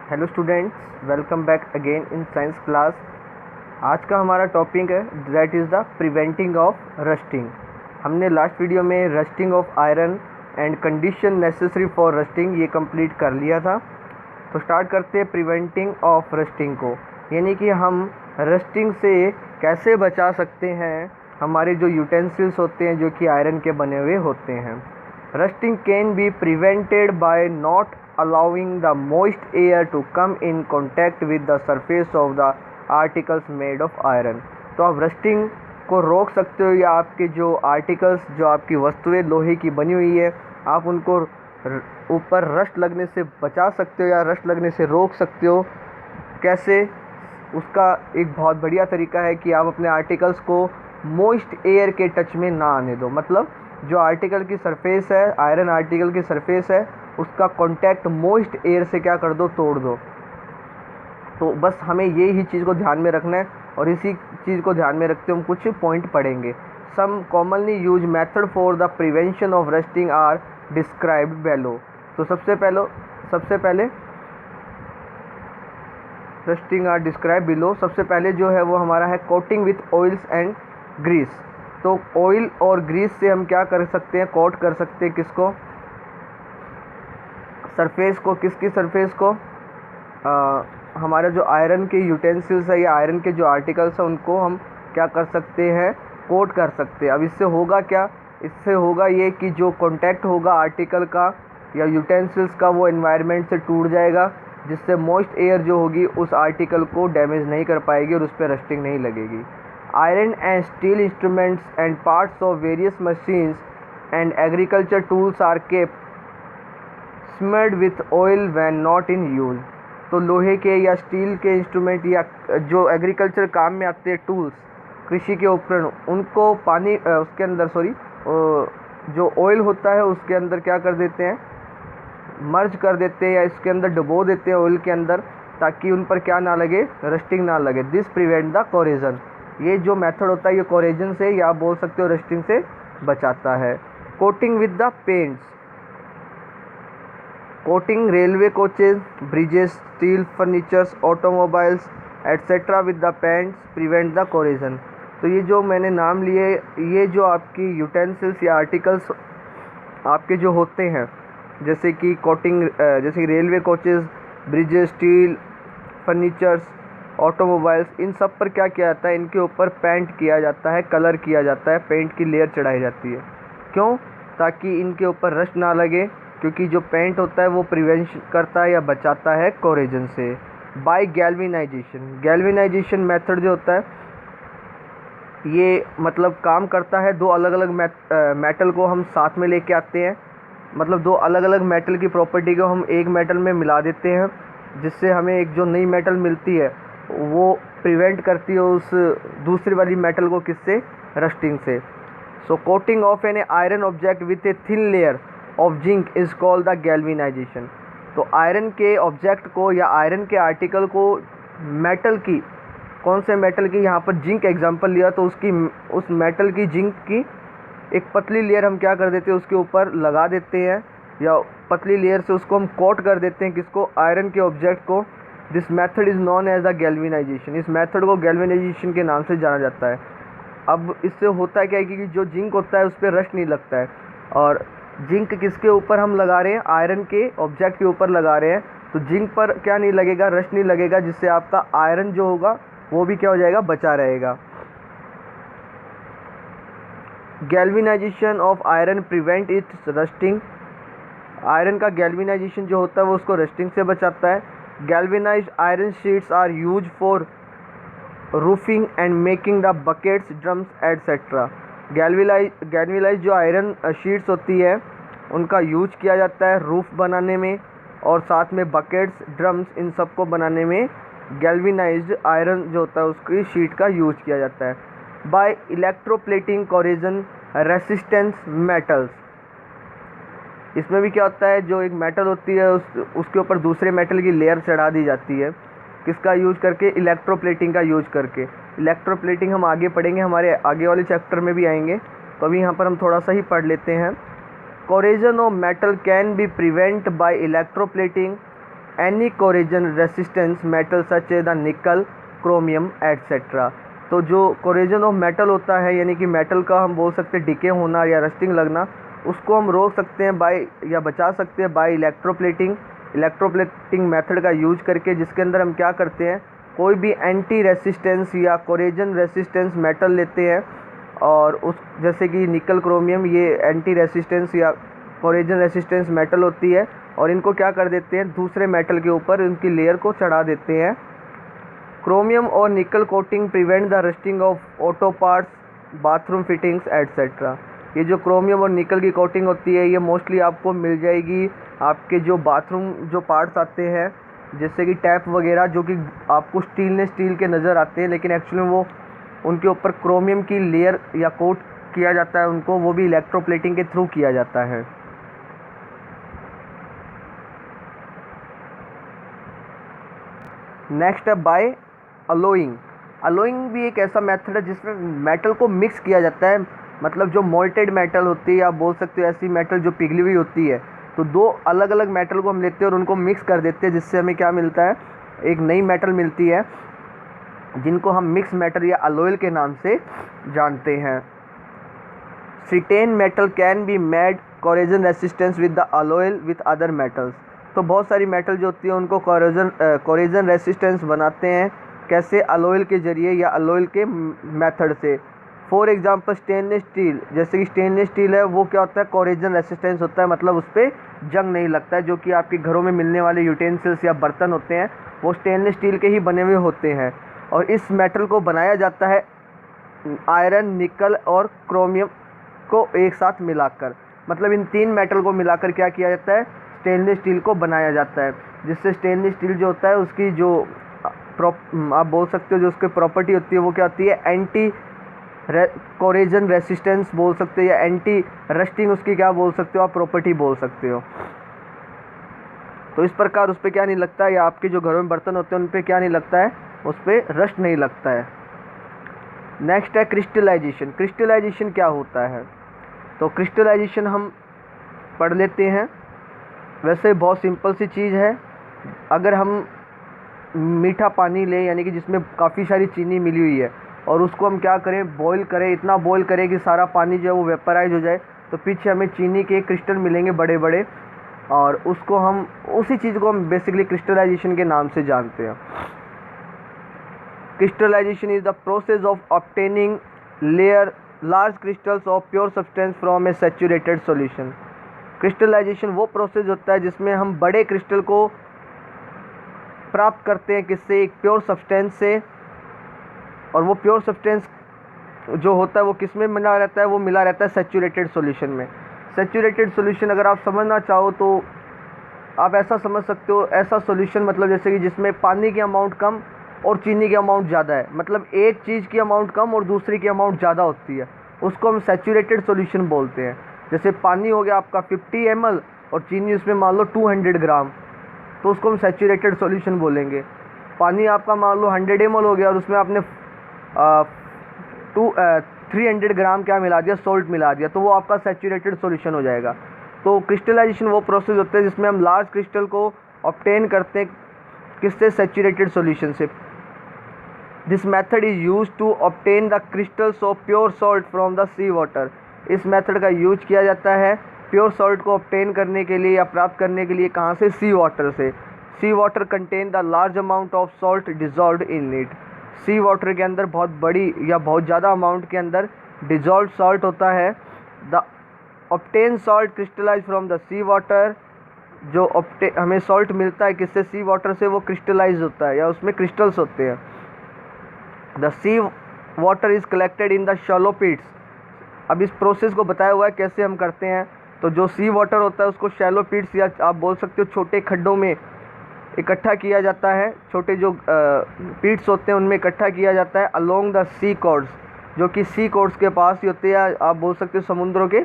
Hello students, welcome back again in science class. आज का हमारा टॉपिक है that is the preventing of rusting. हमने लास्ट वीडियो में rusting of iron and condition necessary for rusting ये complete कर लिया था। तो स्टार्ट करते हैं प्रिवेंटिंग ऑफ रस्टिंग को, यानी कि हम रस्टिंग से कैसे बचा सकते हैं हमारे जो यूटेंसिल्स होते हैं जो कि आयरन के बने हुए होते हैं। Rusting can be prevented by not allowing the moist air to come in contact with the surface of the articles made of iron। तो आप रस्टिंग को रोक सकते हो या आपके जो आर्टिकल्स, जो आपकी वस्तुएं लोहे की बनी हुई है, आप उनको ऊपर रस्ट लगने से बचा सकते हो या रस्ट लगने से रोक सकते हो। कैसे? उसका एक बहुत बढ़िया तरीका है कि आप अपने आर्टिकल्स को मॉइस्ट एयर के टच में ना आने दो। मतलब जो आर्टिकल की सरफेस है, आयरन आर्टिकल की सरफेस है, उसका कांटेक्ट मॉइस्ट एयर से क्या कर दो, तोड़ दो। तो बस हमें ये ही चीज़ को ध्यान में रखना है और इसी चीज़ को ध्यान में रखते हुए हम कुछ पॉइंट पढ़ेंगे। Some commonly use method for the prevention of rusting are described below. तो सबसे पहले रस्टिंग आर डिस्क्राइब बिलो। सबसे पहले जो है वो हमारा है coating with oils and grease. तो ऑयल और ग्रीस से हम क्या कर सकते हैं, कोट कर सकते हैं किसको, सरफेस को। किसकी सरफेस को? हमारे जो आयरन के यूटेंसिल्स है या आयरन के जो आर्टिकल्स हैं उनको हम क्या कर सकते हैं, कोट कर सकते हैं। अब इससे होगा क्या? इससे होगा ये कि जो कांटेक्ट होगा आर्टिकल का या यूटेंसिल्स का वो एनवायरनमेंट से टूट जाएगा, जिससे मॉइस्ट एयर जो होगी उस आर्टिकल को डैमेज नहीं कर पाएगी और उस पर रस्टिंग नहीं लगेगी। Iron and steel instruments and parts of various machines and agriculture tools are kept smeared with oil when not in use. तो लोहे के या स्टील के इंस्ट्रूमेंट या जो एग्रीकल्चर काम में आते हैं टूल्स, कृषि के उपकरण, उनको पानी उसके अंदर जो ऑयल होता है उसके अंदर क्या कर देते हैं, मर्ज कर देते हैं या इसके अंदर डुबो देते हैं ऑयल के अंदर, ताकि उन पर क्या ना लगे, रस्टिंग ना लगे। This prevent the corrosion. ये जो मेथड होता है ये कोरेजन से या आप बोल सकते हो रस्टिंग से बचाता है। Coating with the paints. Coating railway coaches, bridges, steel furnitures, automobiles etcetera with the paints prevent the corrosion. तो ये जो मैंने नाम लिए, ये जो आपकी यूटेंसिल्स या आर्टिकल्स आपके जो होते हैं, जैसे कि कोटिंग, जैसे railway coaches, bridges, steel furnitures, automobiles, इन सब पर क्या किया जाता है, इनके ऊपर पेंट किया जाता है, कलर किया जाता है, पेंट की लेयर चढ़ाई जाती है। क्यों? ताकि इनके ऊपर रस्ट ना लगे, क्योंकि जो पेंट होता है वो प्रिवेंशन करता है या बचाता है कोरेजन से। Bye galvanisation. गैल्वेनाइजेशन मेथड जो होता है ये मतलब काम करता है, दो अलग अलग मेटल को हम साथ में लेके आते हैं। मतलब दो अलग अलग मेटल की प्रॉपर्टी को हम एक मेटल में मिला देते हैं, जिससे हमें एक जो नई मेटल मिलती है वो प्रिवेंट करती है उस दूसरी वाली मेटल को, किससे, रस्टिंग से। So coating of an iron object with a thin layer of zinc is called the galvanisation. तो आयरन के ऑब्जेक्ट को या आयरन के आर्टिकल को मेटल की, कौन से मेटल की, यहाँ पर जिंक एग्जांपल लिया तो उसकी, उस मेटल की, जिंक की एक पतली लेयर हम क्या कर देते हैं, उसके ऊपर लगा देते हैं या पतली लेयर से उसको हम कोट कर देते हैं, किसको, आयरन के ऑब्जेक्ट को। This method is known as the galvanisation. इस मेथड को गैल्वेनाइजेशन के नाम से जाना जाता है। अब इससे होता क्या है कि जो जिंक होता है उस पर रस्ट नहीं लगता है, और जिंक किसके ऊपर हम लगा रहे हैं, आयरन के ऑब्जेक्ट के ऊपर लगा रहे हैं, तो जिंक पर क्या नहीं लगेगा, रस्ट नहीं लगेगा, जिससे आपका आयरन जो होगा वो भी क्या हो जाएगा, बचा रहेगा। Galvanisation of iron prevent its rusting. Iron का गैल्वेनाइजेशन जो होता है वो उसको रस्टिंग से बचाता है। Galvanised iron sheets are use for roofing and making the buckets, drums etcetera. Galvanise जो आयरन शीट्स होती है उनका यूज किया जाता है रूफ बनाने में, और साथ में बकेट्स, ड्रम्स, इन सब को बनाने में गैल्वेनाइज्ड आयरन जो होता है उसकी शीट का यूज किया जाता है। By electroplating corrosion resistance metals. इसमें भी क्या होता है, जो एक मेटल होती है उसके ऊपर दूसरे मेटल की लेयर चढ़ा दी जाती है, किसका यूज करके, इलेक्ट्रोप्लेटिंग का यूज करके। इलेक्ट्रोप्लेटिंग हम आगे पढ़ेंगे, हमारे आगे वाले चैप्टर में भी आएंगे, तो अभी यहाँ पर हम थोड़ा सा ही पढ़ लेते हैं। Corrosion of metal can be prevent by electroplating any corrosion resistance metal such a the nickel, chromium etcetera. तो जो कोरेजन ऑफ मेटल होता है यानी कि मेटल का हम बोल सकते हैं डिके होना या रस्टिंग लगना, उसको हम रोक सकते हैं बाय या बचा सकते हैं बाय इलेक्ट्रोप्लेटिंग मेथड का यूज करके, जिसके अंदर हम क्या करते हैं, कोई भी एंटी रेसिस्टेंस या कोरेजन रेसिस्टेंस मेटल लेते हैं और उस जैसे कि निकल, क्रोमियम, ये एंटी रेसिस्टेंस या कोरेजन रेसिस्टेंस मेटल होती है, और इनको क्या कर देते हैं, दूसरे मेटल के ऊपर इनकी लेयर को चढ़ा देते हैं। क्रोमियम और निकल coating prevent the rusting of auto parts, bathroom fittings etcetera. ये जो क्रोमियम और निकल की कोटिंग होती है ये मोस्टली आपको मिल जाएगी आपके जो बाथरूम जो पार्ट्स आते हैं, जैसे कि टैप वगैरह, जो कि आपको स्टील के नज़र आते हैं, लेकिन एक्चुअली वो उनके ऊपर क्रोमियम की लेयर या कोट किया जाता है उनको, वो भी इलेक्ट्रोप्लेटिंग के थ्रू किया जाता है। नेक्स्ट है बाय अलोइंग। अलोइंग भी एक ऐसा मेथड है जिसमें मेटल को मिक्स किया जाता है, मतलब जो मोल्टेड मेटल होती है, आप बोल सकते हो ऐसी मेटल जो पिघली हुई होती है, तो दो अलग अलग मेटल को हम लेते हैं और उनको मिक्स कर देते हैं, जिससे हमें क्या मिलता है, एक नई मेटल मिलती है, जिनको हम मिक्स मेटल या अलोयल के नाम से जानते हैं। Certain metal can be made corrosion resistance with the अलोयल विद अदर मेटल्स। तो बहुत सारी मेटल जो होती है उनको कोरेजन रेसिस्टेंस बनाते हैं, कैसे, अलोयल के ज़रिए या अलोयल के मेथड से। फॉर एग्जांपल स्टेनलेस स्टील, जैसे कि स्टेनलेस स्टील है वो क्या होता है, कोरेजन रेसिस्टेंस होता है, मतलब उस पर जंग नहीं लगता है। जो कि आपके घरों में मिलने वाले यूटेंसिल्स या बर्तन होते हैं वो स्टेनलेस स्टील के ही बने हुए होते हैं, और इस मेटल को बनाया जाता है आयरन, निकल और क्रोमियम को एक साथ मिलाकर, मतलब इन तीन मेटल को मिलाकर क्या किया जाता है, स्टेनलेस स्टील को बनाया जाता है, जिससे स्टेनलेस स्टील जो होता है उसकी जो आप बोल सकते हो जो उसकी प्रॉपर्टी होती है वो क्या होती है, एंटी कोरेजन रेसिस्टेंस बोल सकते हो, या एंटी रस्टिंग उसकी क्या बोल सकते हो आप, प्रॉपर्टी बोल सकते हो। तो इस प्रकार उस पर क्या नहीं लगता है, या आपके जो घरों में बर्तन होते हैं उन पर क्या नहीं लगता है, उस पर रस्ट नहीं लगता है। नेक्स्ट है क्रिस्टलाइजेशन। क्रिस्टलाइजेशन क्या होता है, तो क्रिस्टलाइजेशन हम पढ़ लेते हैं। वैसे बहुत सिंपल सी चीज़ है, अगर हम मीठा पानी लें यानी कि जिसमें काफ़ी सारी चीनी मिली हुई है, और उसको हम क्या करें, बॉईल करें, इतना बॉईल करें कि सारा पानी जो है वो वेपराइज हो जाए, तो पीछे हमें चीनी के क्रिस्टल मिलेंगे बड़े बड़े, और उसको हम उसी चीज़ को हम बेसिकली क्रिस्टलाइजेशन के नाम से जानते हैं। Crystallisation is the process of obtaining large crystals of pure substance from a saturated solution. Crystallisation वो प्रोसेस होता है जिसमें हम बड़े क्रिस्टल को प्राप्त करते हैं, किससे, एक प्योर सब्सटेंस से, और वो प्योर सब्सटेंस जो होता है वो किस में मिला रहता है, वो मिला रहता है सैचुरेटेड सॉल्यूशन में। सैचुरेटेड सॉल्यूशन अगर आप समझना चाहो तो आप ऐसा समझ सकते हो, ऐसा सॉल्यूशन मतलब जैसे कि जिसमें पानी की अमाउंट कम और चीनी की अमाउंट ज़्यादा है, मतलब एक चीज़ की अमाउंट कम और दूसरी की अमाउंट ज़्यादा होती है, उसको हम सैचुरेटेड सॉल्यूशन बोलते हैं। जैसे पानी हो गया आपका 50 ml और चीनी उसमें मान लो 200 ग्राम, तो उसको हम सैचुरेटेड सॉल्यूशन बोलेंगे। पानी आपका मान लो 100 ml हो गया और उसमें आपने 300 ग्राम क्या मिला दिया, सॉल्ट मिला दिया, तो वो आपका सैचुरेटेड सॉल्यूशन हो जाएगा। तो क्रिस्टलाइजेशन वो प्रोसेस होता है जिसमें हम लार्ज क्रिस्टल को ऑब्टेन करते हैं, किससे, सैचुरेटेड सॉल्यूशन से। This method is use to obtain the crystals of pure salt from the sea water. इस मेथड का यूज किया जाता है प्योर सॉल्ट को ऑब्टेन करने के लिए या प्राप्त करने के लिए, कहाँ से, सी वाटर से। Sea water contain the large amount of salt dissolved in it. Sea water के अंदर बहुत बड़ी या बहुत ज़्यादा अमाउंट के अंदर डिजॉल्व सॉल्ट होता है। The obtain salt crystallise from the sea water. जो हमें सॉल्ट मिलता है किससे, सी वाटर से, वो क्रिस्टलाइज होता है या उसमें क्रिस्टल्स होते हैं। The sea water is collected in the shallow pits. अब इस प्रोसेस को बताया हुआ है कैसे हम करते हैं। तो जो सी वाटर होता है उसको शैलो पिट्स या आप बोल सकते हो छोटे खड्डों में इकट्ठा किया जाता है, छोटे जो पिट्स होते हैं उनमें इकट्ठा किया जाता है अलोंग द सी कोर्स, जो कि सी कोर्स के पास ही होते हैं, आप बोल सकते हो समुद्रों के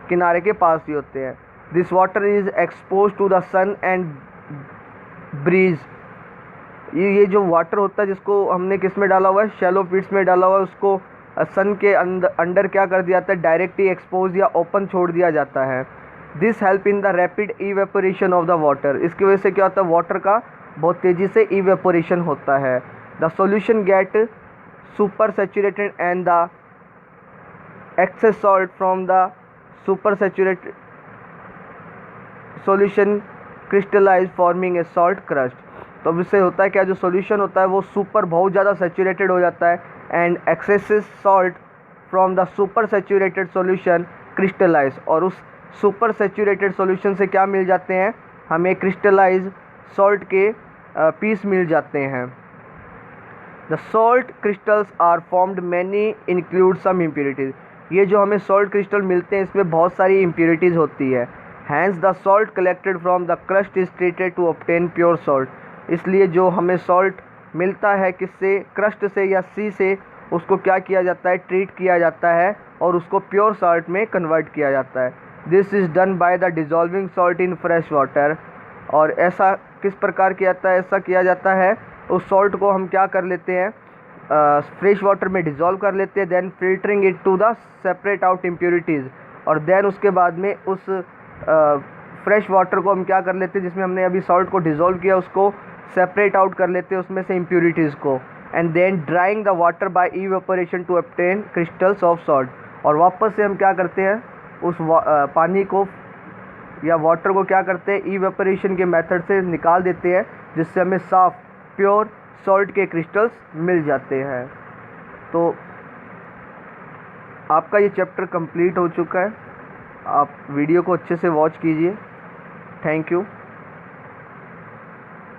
किनारे के पास ही होते हैं। This water is expose to the sun and breeze. ये जो वाटर होता है जिसको हमने किस में डाला हुआ है, शैलो पिट्स में डाला हुआ है, उसको सन के अंदर क्या कर दिया जाता है, डायरेक्टली एक्सपोज या ओपन छोड़ दिया जाता है। This help in the rapid evaporation of the water. इसकी वजह से क्या होता है, वाटर का बहुत तेज़ी से इवेपोरेशन होता है। The solution get super saturated and the excess salt from the super saturated solution crystallise forming a salt crust. तो अब इससे होता है क्या, जो सॉल्यूशन होता है वो सुपर बहुत ज़्यादा सेचुरेटेड हो जाता है and excessive salt from the super saturated solution crystallise, और उस सुपर सेचुरेटेड सॉल्यूशन से क्या मिल जाते हैं, हमें क्रिस्टलाइज सॉल्ट के पीस मिल जाते हैं। The salt crystals are formed many include some impurities. ये जो हमें सॉल्ट क्रिस्टल मिलते हैं इसमें बहुत सारी इम्प्योरिटीज़ होती है। Hence the salt collected from the crust is treated to obtain pure salt. इसलिए जो हमें सॉल्ट मिलता है किससे, क्रस्ट से या सी से, उसको क्या किया जाता है, ट्रीट किया जाता है और उसको प्योर सॉल्ट में कन्वर्ट किया जाता है। This is done by the dissolving salt in fresh water. और ऐसा किस प्रकार किया जाता है, ऐसा किया जाता है उस सॉल्ट को हम क्या कर लेते हैं, फ्रेश वाटर में डिज़ोल्व कर लेते हैं, then filtering it to the separate out impurities, और देन उसके बाद में उस फ्रेश वाटर को हम क्या कर लेते हैं जिसमें हमने अभी सॉल्ट को डिज़ोल्व किया उसको सेपरेट आउट कर लेते हैं उसमें से इम्प्योरिटीज़ को, and then drying the water by evaporation to obtain crystals of salt. और वापस से हम क्या करते हैं, उस पानी को या वाटर को क्या करते हैं, इवेपोरेशन के मेथड से निकाल देते हैं, जिससे हमें साफ़ प्योर सॉल्ट के क्रिस्टल्स मिल जाते हैं। तो आपका ये चैप्टर कंप्लीट हो चुका है। आप वीडियो को अच्छे से वॉच कीजिए। Thank you.